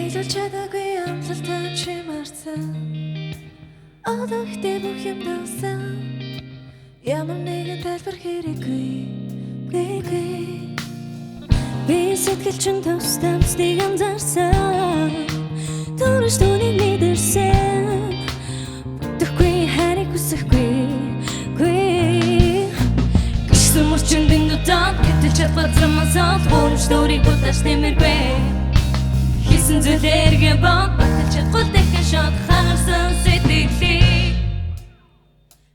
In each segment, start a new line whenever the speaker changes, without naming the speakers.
Биелүүлж чадаагүй амлалтай чи марцсан. Одоо ихтэй бүх юм дууссан. Ямар нэгэн тайлбар хэрэггүй. Би сэтгэл чин тусдам стиг анзаарсан. Төрөж түүнийг мэдэрсэн. Бүтэхгүй хариг хүсэхгүй. Гişсэн мөрчин дэндутан гэтэл чадвармасаа хөрөж дөрийг бүтэж нэмэргүй. Хийсэн зүйлэргээ бод баталж чадахгүй дахин шат ханарсан сэтгэлийг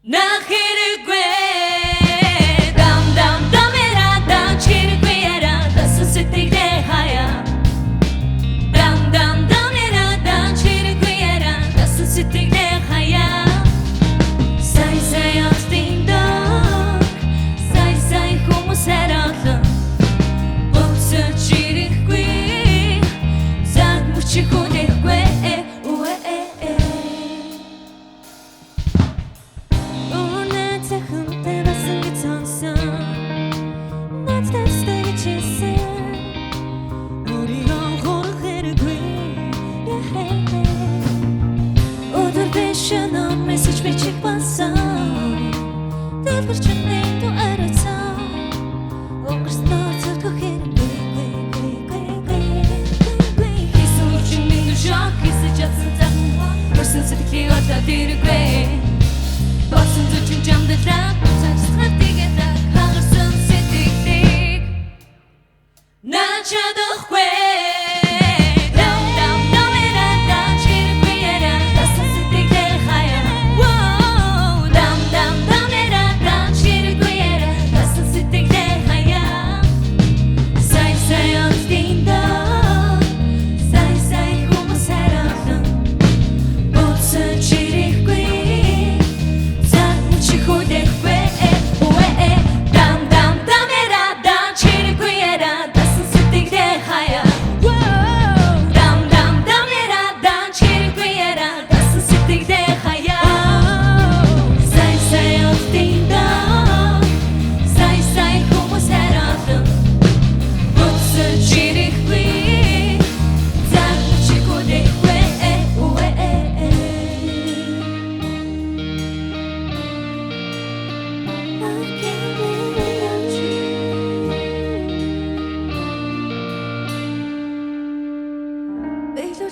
нах хэрэггүй. Message me check passar. Depois de nem tu era tão. O que está a correr? Isso no time do jogo, isso já se tá. Person se que eu tá dir grey. Person do time jam de trap, já se tá digita. Person se dig. Na chado khwe.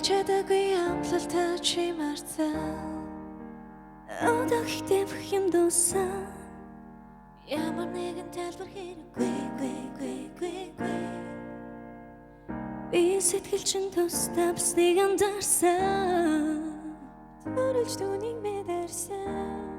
Чадаагүй амлалтай чи марцсан. Одоо ихтэй бүх юм дууссан. Ямар нэгэн тайлбар хэрэггүй. Би сэтгэл чин тусдаа бүснийг анзаарсан. Төрөлж түүнийг мэдэрсэн.